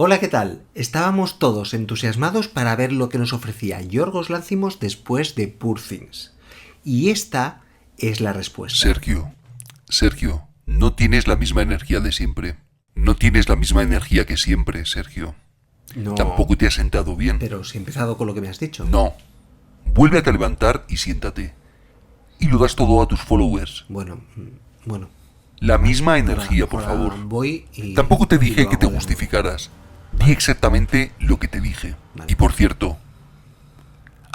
Hola, ¿qué tal? Estábamos todos entusiasmados para ver lo que nos ofrecía Yorgos Lanthimos después de Poor Things. Y esta es la respuesta. Sergio, no tienes la misma energía de siempre. No tienes la misma energía que siempre, Sergio. No, Tampoco te has sentado bien. pero si he empezado con lo que me has dicho. No. Vuélvete a levantar y siéntate. Y lo das todo a tus followers. Bueno. La misma energía, por Ahora favor. voy y... Tampoco te y dije lo que te hago de justificaras. Di exactamente lo que te dije. Vale. Y por cierto,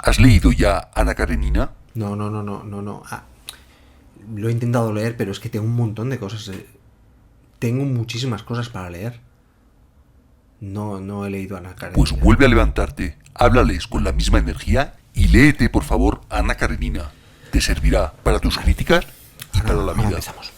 ¿has leído ya Ana Karenina? nuevo. No. Lo he intentado leer, pero es que tengo un montón de cosas. Tengo muchísimas cosas para leer. No he leído Ana Karenina. Pues vuelve a levantarte, háblales con la misma energía y léete, por favor, Ana Karenina. Te servirá para tus críticas y para la Ahora vida. empezamos.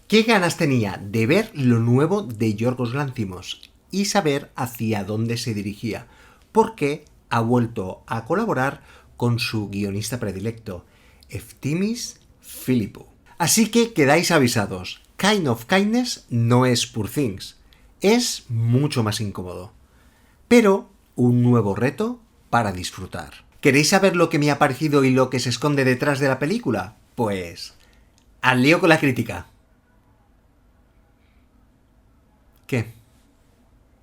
¿Qué ganas tenía de ver lo nuevo de Yorgos Lanthimos y saber hacia dónde se dirigía? Porque ha vuelto a colaborar con su guionista predilecto, Eftimis Philippou. Así que quedáis avisados, Kind of Kindness no es Poor Things, es mucho más incómodo. Pero un nuevo reto para disfrutar. ¿Queréis saber lo que me ha parecido y lo que se esconde detrás de la película? Pues al lío con la crítica. ¿Qué?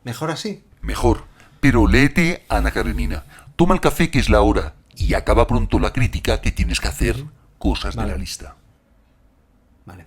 ¿Mejor así? Mejor, pero léete Ana Karenina. Toma el café que es la hora y acaba pronto la crítica que tienes que hacer cosas Vale. de la lista. Vale.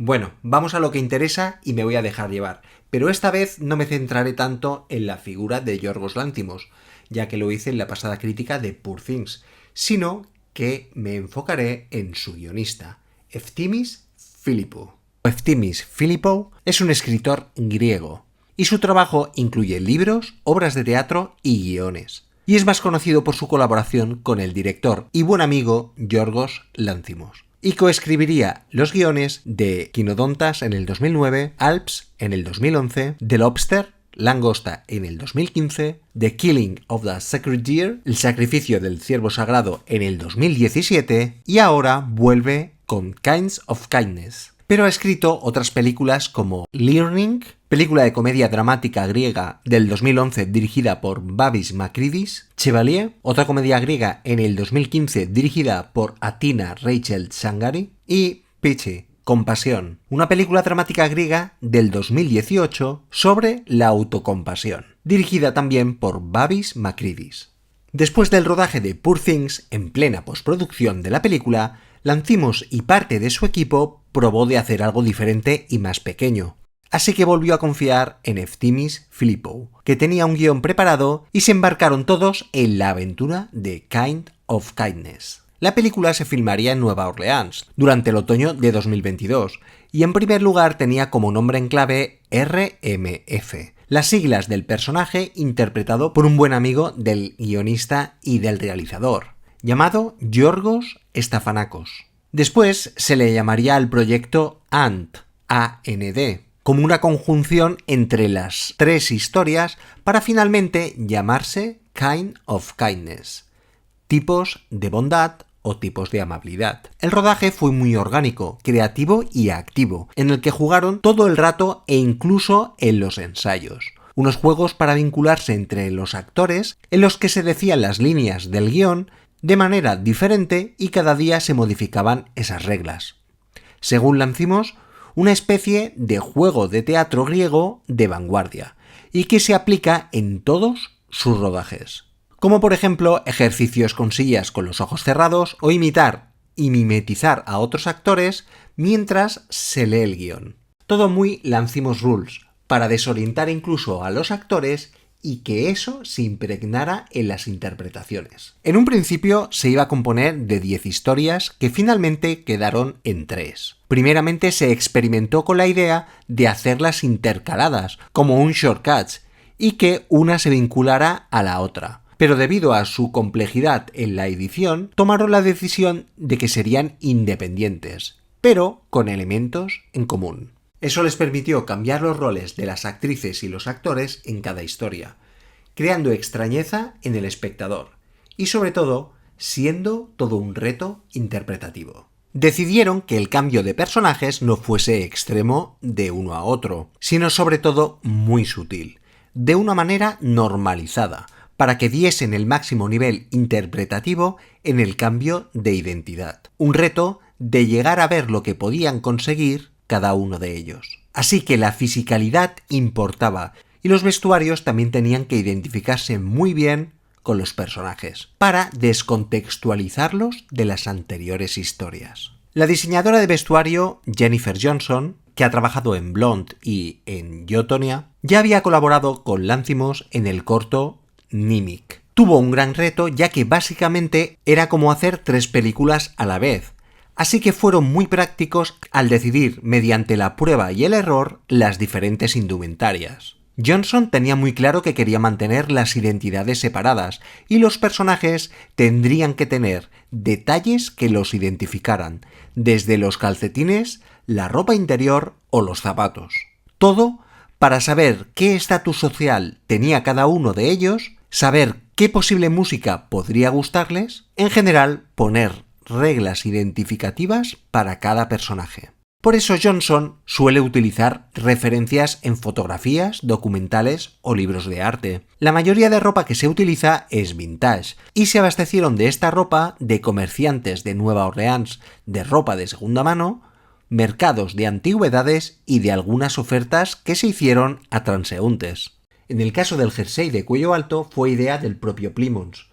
Bueno, vamos a lo que interesa y me voy a dejar llevar. Pero esta vez no me centraré tanto en la figura de Yorgos Lanthimos, ya que lo hice en la pasada crítica de Poor Things, sino que me enfocaré en su guionista, Eftimis Philippou. Eftimis Philippou es un escritor griego, y su trabajo incluye libros, obras de teatro y guiones. Y es más conocido por su colaboración con el director y buen amigo Yorgos Lanthimos. Y coescribiría los guiones de Quinodontas en el 2009, Alps en el 2011, The Lobster, Langosta en el 2015, The Killing of the Sacred Deer, El sacrificio del ciervo sagrado en el 2017 y ahora vuelve con Kinds of Kindness. Pero ha escrito otras películas como Learning, película de comedia dramática griega del 2011 dirigida por Babis Makridis, Chevalier, otra comedia griega en el 2015 dirigida por Athina Rachel Tsangari, y Pichi, Compasión, una película dramática griega del 2018 sobre la autocompasión, dirigida también por Babis Makridis. Después del rodaje de Poor Things, en plena postproducción de la película, Lanthimos y parte de su equipo probó de hacer algo diferente y más pequeño. Así que volvió a confiar en Eftimis Philippou, que tenía un guión preparado, y se embarcaron todos en la aventura de Kind of Kindness. La película se filmaría en Nueva Orleans durante el otoño de 2022 y en primer lugar tenía como nombre en clave RMF, las siglas del personaje interpretado por un buen amigo del guionista y del realizador, llamado Yorgos Stephanakos. Después se le llamaría al proyecto AND, A-N-D, como una conjunción entre las tres historias para finalmente llamarse Kind of Kindness, tipos de bondad o tipos de amabilidad. El rodaje fue muy orgánico, creativo y activo, en el que jugaron todo el rato e incluso en los ensayos. Unos juegos para vincularse entre los actores, en los que se decían las líneas del guión de manera diferente y cada día se modificaban esas reglas. Según Lanthimos, una especie de juego de teatro griego de vanguardia, y que se aplica en todos sus rodajes. Como por ejemplo ejercicios con sillas con los ojos cerrados o imitar y mimetizar a otros actores mientras se lee el guión. Todo muy Lanthimos Rules, para desorientar incluso a los actores y que eso se impregnara en las interpretaciones. En un principio se iba a componer de 10 historias que finalmente quedaron en 3. Primeramente se experimentó con la idea de hacerlas intercaladas, como un shortcuts, y que una se vinculara a la otra. Pero debido a su complejidad en la edición, tomaron la decisión de que serían independientes, pero con elementos en común. Eso les permitió cambiar los roles de las actrices y los actores en cada historia, creando extrañeza en el espectador y, sobre todo, siendo todo un reto interpretativo. Decidieron que el cambio de personajes no fuese extremo de uno a otro, sino sobre todo muy sutil, de una manera normalizada, para que diesen el máximo nivel interpretativo en el cambio de identidad. Un reto de llegar a ver lo que podían conseguir cada uno de ellos. Así que la fisicalidad importaba y los vestuarios también tenían que identificarse muy bien con los personajes, para descontextualizarlos de las anteriores historias. La diseñadora de vestuario Jennifer Johnson, que ha trabajado en Blonde y en Yo, Tonya, ya había colaborado con Lanthimos en el corto Nimic. Tuvo un gran reto ya que básicamente era como hacer 3 películas a la vez, así que fueron muy prácticos al decidir mediante la prueba y el error las diferentes indumentarias. Johnson tenía muy claro que quería mantener las identidades separadas y los personajes tendrían que tener detalles que los identificaran, desde los calcetines, la ropa interior o los zapatos. Todo para saber qué estatus social tenía cada uno de ellos, saber qué posible música podría gustarles, en general poner reglas identificativas para cada personaje. Por eso Johnson suele utilizar referencias en fotografías, documentales o libros de arte. La mayoría de ropa que se utiliza es vintage y se abastecieron de esta ropa de comerciantes de Nueva Orleans de ropa de segunda mano, mercados de antigüedades y de algunas ofertas que se hicieron a transeúntes. En el caso del jersey de cuello alto fue idea del propio Plymouth,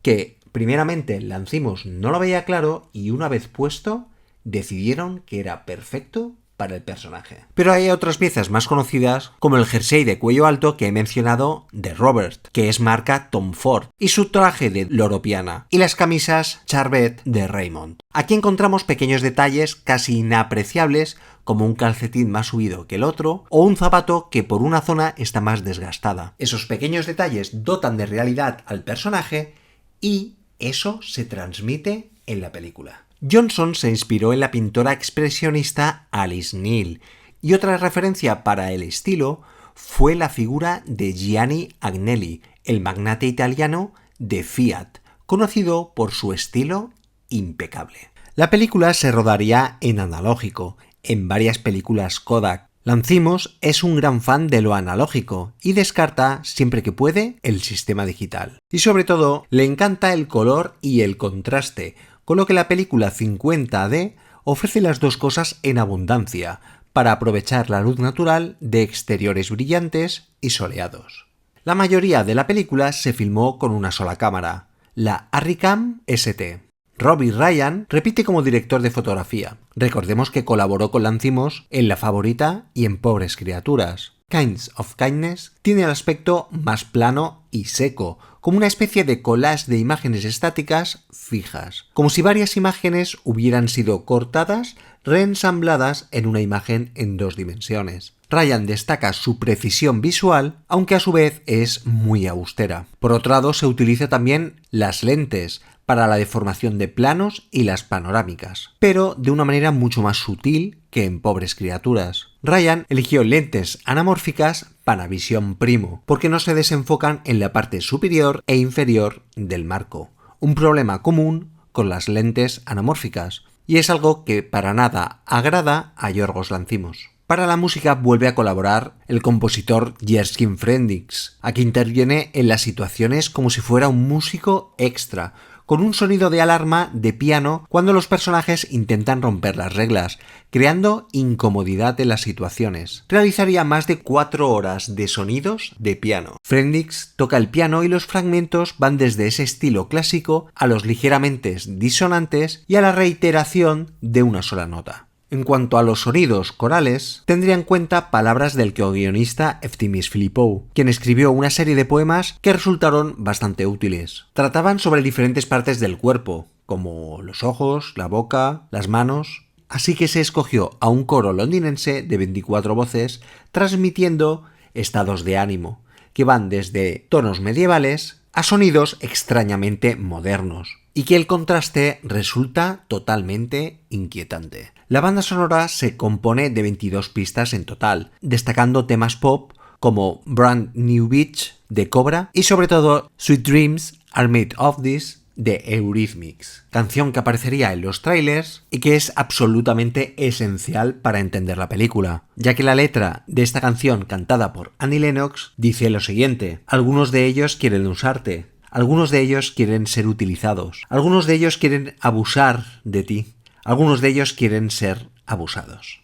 que primeramente Lanthimos no lo veía claro y una vez puesto decidieron que era perfecto para el personaje. Pero hay otras piezas más conocidas, como el jersey de cuello alto que he mencionado de Robert, que es marca Tom Ford, y su traje de Loro Piana, y las camisas Charbet de Raymond. Aquí encontramos pequeños detalles casi inapreciables, como un calcetín más subido que el otro, o un zapato que por una zona está más desgastada. Esos pequeños detalles dotan de realidad al personaje y eso se transmite en la película. Johnson se inspiró en la pintora expresionista Alice Neel y otra referencia para el estilo fue la figura de Gianni Agnelli, el magnate italiano de Fiat, conocido por su estilo impecable. La película se rodaría en analógico, en varias películas Kodak. Lanthimos es un gran fan de lo analógico y descarta, siempre que puede, el sistema digital. Y sobre todo, le encanta el color y el contraste, con lo que la película 50D ofrece las dos cosas en abundancia, para aprovechar la luz natural de exteriores brillantes y soleados. La mayoría de la película se filmó con una sola cámara, la Arricam ST. Robbie Ryan repite como director de fotografía. Recordemos que colaboró con Lanthimos en La Favorita y en Pobres Criaturas. Kinds of Kindness tiene el aspecto más plano y seco, como una especie de collage de imágenes estáticas fijas, como si varias imágenes hubieran sido cortadas, reensambladas en una imagen en 2 dimensiones. Ryan destaca su precisión visual, aunque a su vez es muy austera. Por otro lado, se utiliza también las lentes para la deformación de planos y las panorámicas, pero de una manera mucho más sutil que en Pobres Criaturas. Ryan eligió lentes anamórficas Panavision Primo, porque no se desenfocan en la parte superior e inferior del marco, un problema común con las lentes anamórficas, y es algo que para nada agrada a Yorgos Lanthimos. Para la música vuelve a colaborar el compositor Jerzy Frendix, a quien interviene en las situaciones como si fuera un músico extra, con un sonido de alarma de piano cuando los personajes intentan romper las reglas, creando incomodidad en las situaciones. Realizaría más de 4 horas de sonidos de piano. Frendix toca el piano y los fragmentos van desde ese estilo clásico a los ligeramente disonantes y a la reiteración de una sola nota. En cuanto a los sonidos corales, tendría en cuenta palabras del co-guionista Eftimis Philippou, quien escribió una serie de poemas que resultaron bastante útiles. Trataban sobre diferentes partes del cuerpo, como los ojos, la boca, las manos, así que se escogió a un coro londinense de 24 voces transmitiendo estados de ánimo, que van desde tonos medievales a sonidos extrañamente modernos, y que el contraste resulta totalmente inquietante. La banda sonora se compone de 22 pistas en total, destacando temas pop como Brand New Beach de Cobra y sobre todo Sweet Dreams Are Made of This de Eurythmics, canción que aparecería en los trailers y que es absolutamente esencial para entender la película, ya que la letra de esta canción cantada por Annie Lennox dice lo siguiente: algunos de ellos quieren usarte, algunos de ellos quieren ser utilizados, algunos de ellos quieren abusar de ti, algunos de ellos quieren ser abusados.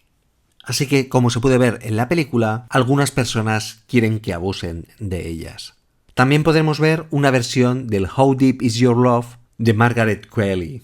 Así que, como se puede ver en la película, algunas personas quieren que abusen de ellas. También podemos ver una versión del How Deep Is Your Love de Margaret Qualley.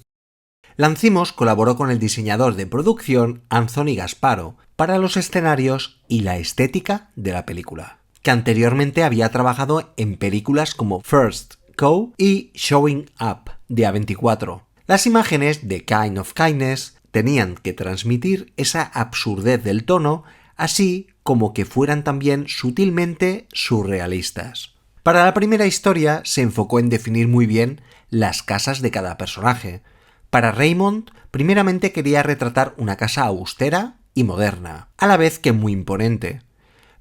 Lanthimos colaboró con el diseñador de producción Anthony Gasparo para los escenarios y la estética de la película, que anteriormente había trabajado en películas como First Cow y Showing Up de A24. Las imágenes de Kind of Kindness tenían que transmitir esa absurdez del tono, así como que fueran también sutilmente surrealistas. Para la primera historia se enfocó en definir muy bien las casas de cada personaje. Para Raymond, primeramente quería retratar una casa austera y moderna, a la vez que muy imponente.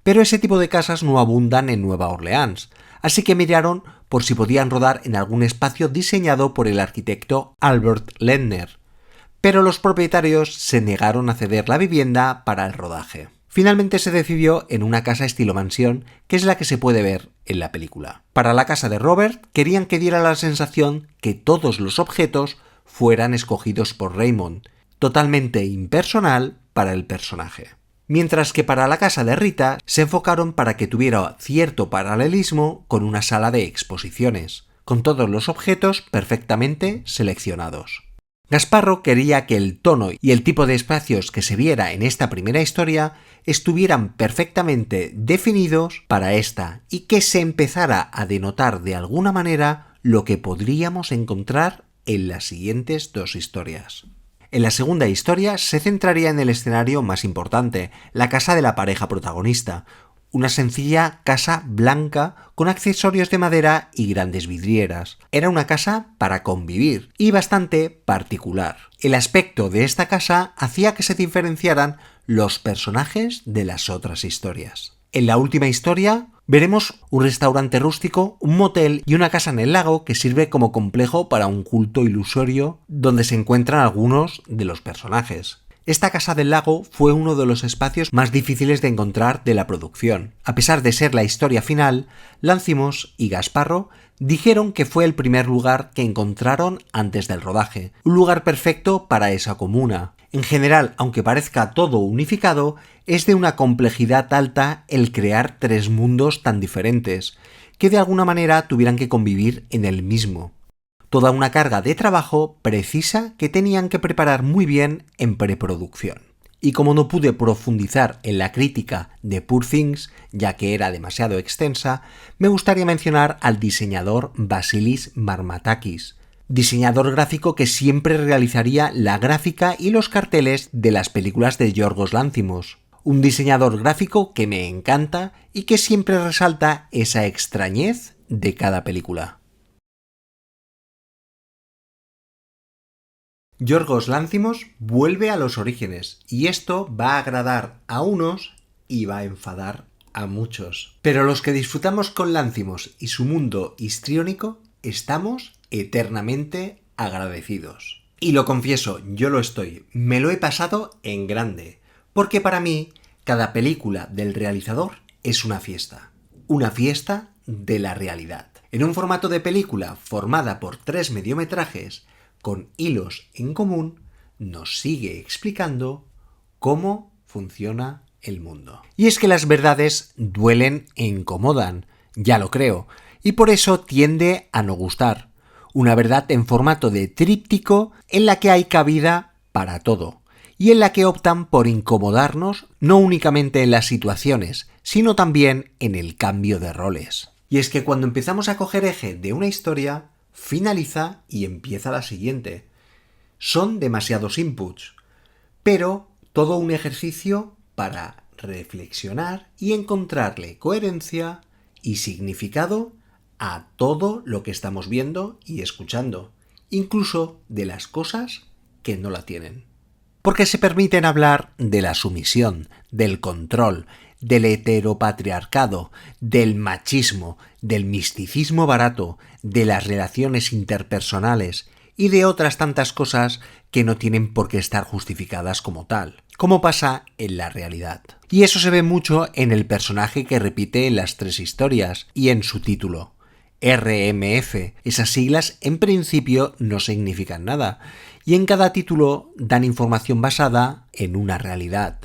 Pero ese tipo de casas no abundan en Nueva Orleans, así que miraron por si podían rodar en algún espacio diseñado por el arquitecto Albert Lendner. Pero los propietarios se negaron a ceder la vivienda para el rodaje. Finalmente se decidió en una casa estilo mansión, que es la que se puede ver en la película. Para la casa de Robert querían que diera la sensación que todos los objetos fueran escogidos por Raymond, totalmente impersonal para el personaje. Mientras que para la casa de Rita se enfocaron para que tuviera cierto paralelismo con una sala de exposiciones, con todos los objetos perfectamente seleccionados. Gasparro quería que el tono y el tipo de espacios que se viera en esta primera historia estuvieran perfectamente definidos para esta y que se empezara a denotar de alguna manera lo que podríamos encontrar en las siguientes dos historias. En la segunda historia se centraría en el escenario más importante, la casa de la pareja protagonista, una sencilla casa blanca con accesorios de madera y grandes vidrieras. Era una casa para convivir y bastante particular. El aspecto de esta casa hacía que se diferenciaran los personajes de las otras historias. En la última historia veremos un restaurante rústico, un motel y una casa en el lago que sirve como complejo para un culto ilusorio donde se encuentran algunos de los personajes. Esta casa del lago fue uno de los espacios más difíciles de encontrar de la producción. A pesar de ser la historia final, Lanthimos y Gasparro dijeron que fue el primer lugar que encontraron antes del rodaje, un lugar perfecto para esa comuna. En general, aunque parezca todo unificado, es de una complejidad alta el crear tres mundos tan diferentes, que de alguna manera tuvieran que convivir en el mismo. Toda una carga de trabajo precisa que tenían que preparar muy bien en preproducción. Y como no pude profundizar en la crítica de Poor Things, ya que era demasiado extensa, me gustaría mencionar al diseñador Vasilis Marmatakis, diseñador gráfico que siempre realizaría la gráfica y los carteles de las películas de Yorgos Lanthimos. Un diseñador gráfico que me encanta y que siempre resalta esa extrañez de cada película. Yorgos Lanthimos vuelve a los orígenes y esto va a agradar a unos y va a enfadar a muchos. Pero los que disfrutamos con Lanthimos y su mundo histriónico estamos eternamente agradecidos. Y lo confieso, yo lo estoy, me lo he pasado en grande, porque para mí cada película del realizador es una fiesta de la realidad. En un formato de película formada por 3 mediometrajes con hilos en común, nos sigue explicando cómo funciona el mundo. Y es que las verdades duelen e incomodan, ya lo creo, y por eso tiende a no gustar. Una verdad en formato de tríptico en la que hay cabida para todo, y en la que optan por incomodarnos no únicamente en las situaciones, sino también en el cambio de roles. Y es que cuando empezamos a coger eje de una historia, finaliza y empieza la siguiente. Son demasiados inputs, pero todo un ejercicio para reflexionar y encontrarle coherencia y significado a todo lo que estamos viendo y escuchando, incluso de las cosas que no la tienen. Porque se permiten hablar de la sumisión, del control, del heteropatriarcado, del machismo, del misticismo barato, de las relaciones interpersonales y de otras tantas cosas que no tienen por qué estar justificadas como tal, como pasa en la realidad. Y eso se ve mucho en el personaje que repite en las 3 historias y en su título. RMF. Esas siglas en principio no significan nada y en cada título dan información basada en una realidad.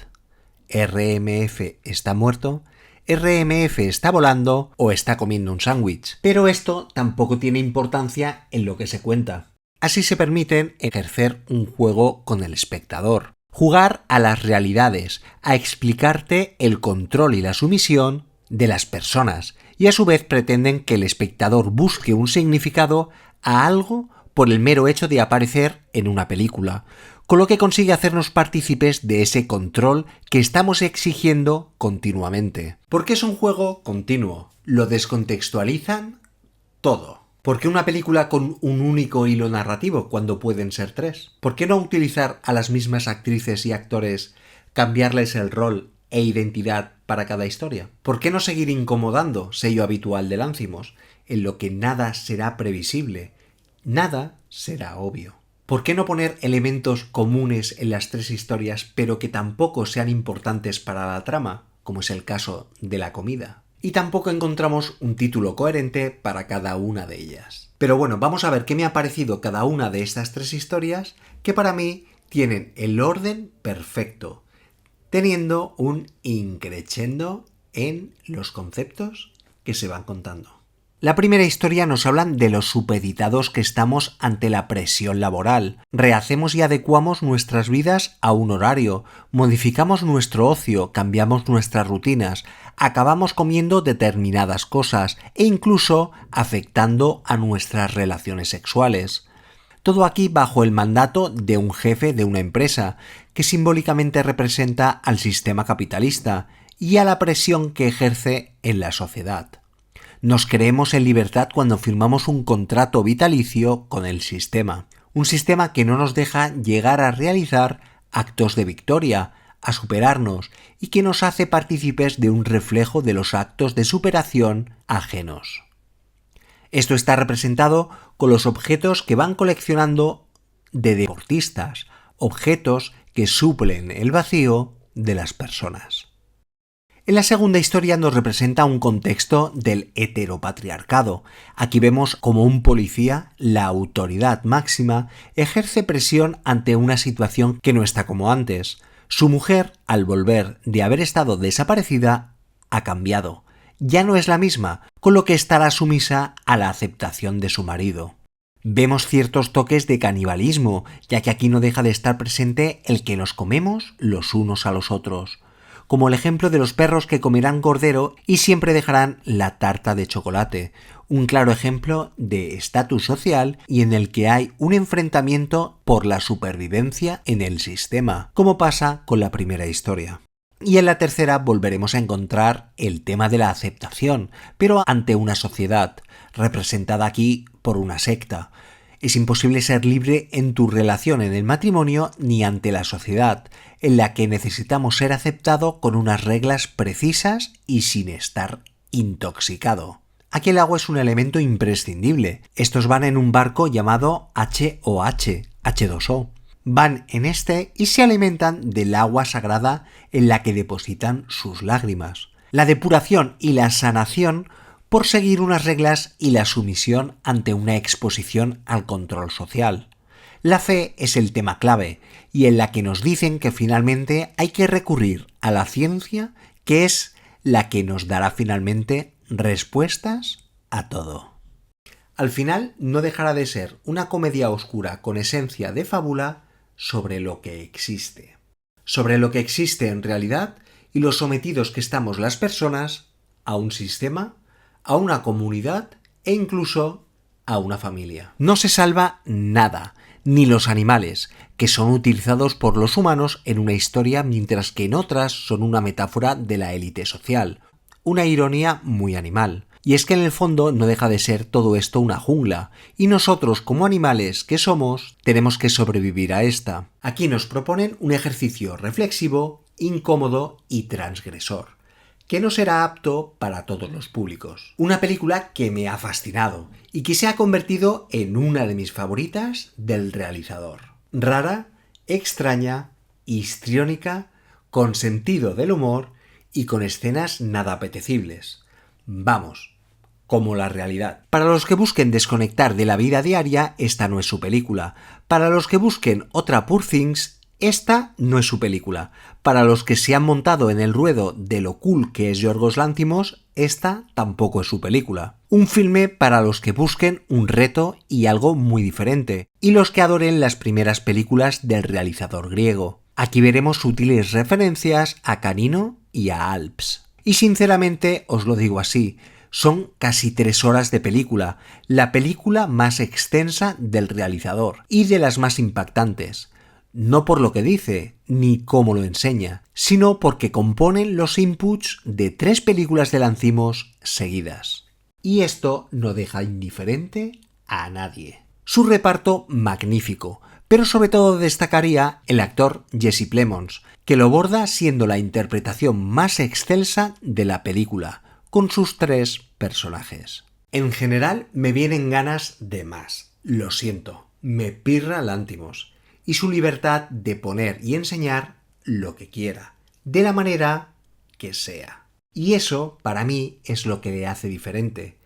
RMF está muerto, RMF está volando o está comiendo un sándwich. Pero esto tampoco tiene importancia en lo que se cuenta. Así se permiten ejercer un juego con el espectador, jugar a las realidades, a explicarte el control y la sumisión de las personas, y a su vez pretenden que el espectador busque un significado a algo por el mero hecho de aparecer en una película, con lo que consigue hacernos partícipes de ese control que estamos exigiendo continuamente. Porque es un juego continuo, lo descontextualizan todo. ¿Por qué una película con un único hilo narrativo cuando pueden ser 3? ¿Por qué no utilizar a las mismas actrices y actores, cambiarles el rol e identidad para cada historia? ¿Por qué no seguir incomodando, sello habitual de Lanthimos, en lo que nada será previsible, nada será obvio? ¿Por qué no poner elementos comunes en las 3 historias pero que tampoco sean importantes para la trama, como es el caso de la comida? Y tampoco encontramos un título coherente para cada una de ellas. Pero bueno, vamos a ver qué me ha parecido cada una de estas 3 historias que para mí tienen el orden perfecto, teniendo un increchendo en los conceptos que se van contando. La primera historia nos hablan de los supeditados que estamos ante la presión laboral. Rehacemos y adecuamos nuestras vidas a un horario, modificamos nuestro ocio, cambiamos nuestras rutinas, acabamos comiendo determinadas cosas e incluso afectando a nuestras relaciones sexuales. Todo aquí bajo el mandato de un jefe de una empresa, que simbólicamente representa al sistema capitalista y a la presión que ejerce en la sociedad. Nos creemos en libertad cuando firmamos un contrato vitalicio con el sistema. Un sistema que no nos deja llegar a realizar actos de victoria, a superarnos y que nos hace partícipes de un reflejo de los actos de superación ajenos. Esto está representado con los objetos que van coleccionando de deportistas, objetos que suplen el vacío de las personas. En la segunda historia nos representa un contexto del heteropatriarcado. Aquí vemos como un policía, la autoridad máxima, ejerce presión ante una situación que no está como antes. Su mujer, al volver de haber estado desaparecida, ha cambiado. Ya no es la misma, con lo que estará sumisa a la aceptación de su marido. Vemos ciertos toques de canibalismo, ya que aquí no deja de estar presente el que nos comemos los unos a los otros, como el ejemplo de los perros que comerán cordero y siempre dejarán la tarta de chocolate, un claro ejemplo de estatus social y en el que hay un enfrentamiento por la supervivencia en el sistema, como pasa con la primera historia. Y en la tercera volveremos a encontrar el tema de la aceptación, pero ante una sociedad, representada aquí por una secta. Es imposible ser libre en tu relación en el matrimonio ni ante la sociedad, en la que necesitamos ser aceptado con unas reglas precisas y sin estar intoxicado. Aquí el agua es un elemento imprescindible. Estos van en un barco llamado HOH, H2O. Van en este y se alimentan del agua sagrada en la que depositan sus lágrimas. La depuración y la sanación por seguir unas reglas y la sumisión ante una exposición al control social. La fe es el tema clave y en la que nos dicen que finalmente hay que recurrir a la ciencia, que es la que nos dará finalmente respuestas a todo. Al final no dejará de ser una comedia oscura con esencia de fábula sobre lo que existe. Sobre lo que existe en realidad y los sometidos que estamos las personas a un sistema, a una comunidad e incluso a una familia. No se salva nada, ni los animales, que son utilizados por los humanos en una historia mientras que en otras son una metáfora de la élite social. Una ironía muy animal. Y es que en el fondo no deja de ser todo esto una jungla, y nosotros como animales que somos tenemos que sobrevivir a esta. Aquí nos proponen un ejercicio reflexivo, incómodo y transgresor, que no será apto para todos los públicos. Una película que me ha fascinado y que se ha convertido en una de mis favoritas del realizador. Rara, extraña, histriónica, con sentido del humor y con escenas nada apetecibles. Vamos, como la realidad. Para los que busquen desconectar de la vida diaria, esta no es su película. Para los que busquen otra Poor Things, esta no es su película. Para los que se han montado en el ruedo de lo cool que es Yorgos Lanthimos, esta tampoco es su película. Un filme para los que busquen un reto y algo muy diferente, y los que adoren las primeras películas del realizador griego. Aquí veremos sutiles referencias a Canino y a Alps. Y sinceramente os lo digo así, son casi 3 horas de película, la película más extensa del realizador y de las más impactantes. No por lo que dice, ni cómo lo enseña, sino porque componen los inputs de 3 películas de Lanthimos seguidas. Y esto no deja indiferente a nadie. Su reparto magnífico, pero sobre todo destacaría el actor Jesse Plemons, que lo borda siendo la interpretación más excelsa de la película, con sus 3 personajes. En general me vienen ganas de más, lo siento, me pirra Lanthimos y su libertad de poner y enseñar lo que quiera, de la manera que sea. Y eso, para mí, es lo que le hace diferente.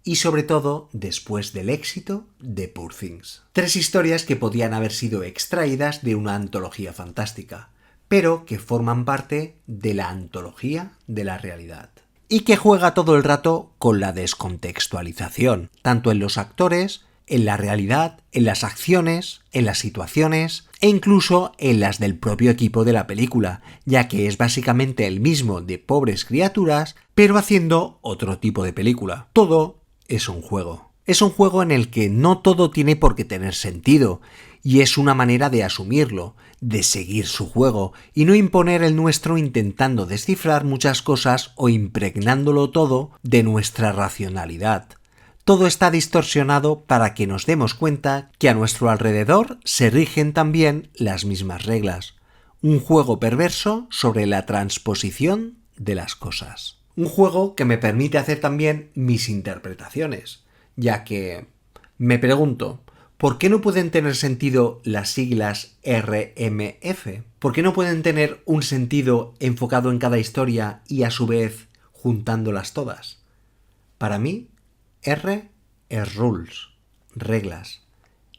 Y sobre todo, después del éxito de Poor Things. 3 historias que podían haber sido extraídas de una antología fantástica, pero que forman parte de la antología de la realidad. Y que juega todo el rato con la descontextualización, tanto en los actores, en la realidad, en las acciones, en las situaciones e incluso en las del propio equipo de la película, ya que es básicamente el mismo de Pobres Criaturas, pero haciendo otro tipo de película. Todo es un juego. Es un juego en el que no todo tiene por qué tener sentido, y es una manera de asumirlo, de seguir su juego, y no imponer el nuestro intentando descifrar muchas cosas o impregnándolo todo de nuestra racionalidad. Todo está distorsionado para que nos demos cuenta que a nuestro alrededor se rigen también las mismas reglas. Un juego perverso sobre la transposición de las cosas. Un juego que me permite hacer también mis interpretaciones, ya que me pregunto, ¿por qué no pueden tener sentido las siglas RMF? ¿Por qué no pueden tener un sentido enfocado en cada historia y a su vez juntándolas todas? Para mí, R es rules, reglas.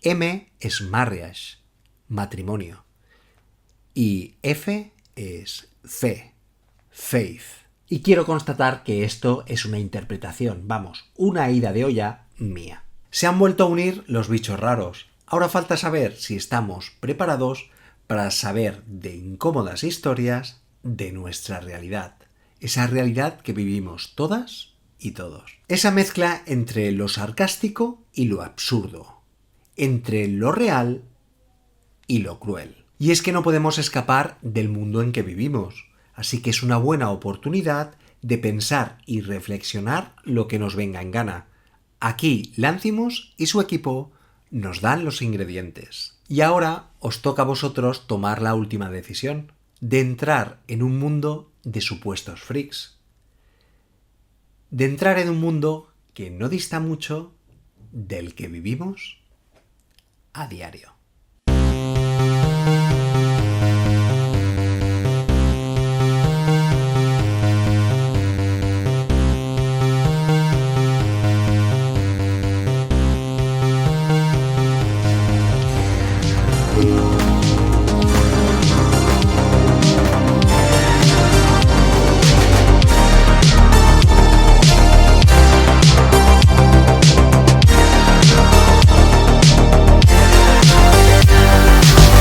M es marriage, matrimonio. Y F es fe, faith. Y quiero constatar que esto es una interpretación, vamos, una ida de olla mía. Se han vuelto a unir los bichos raros. Ahora falta saber si estamos preparados para saber de incómodas historias de nuestra realidad. Esa realidad que vivimos todas y todos. Esa mezcla entre lo sarcástico y lo absurdo. Entre lo real y lo cruel. Y es que no podemos escapar del mundo en que vivimos. Así que es una buena oportunidad de pensar y reflexionar lo que nos venga en gana. Aquí Lanthimos y su equipo nos dan los ingredientes. Y ahora os toca a vosotros tomar la última decisión, de entrar en un mundo de supuestos freaks. De entrar en un mundo que no dista mucho del que vivimos a diario.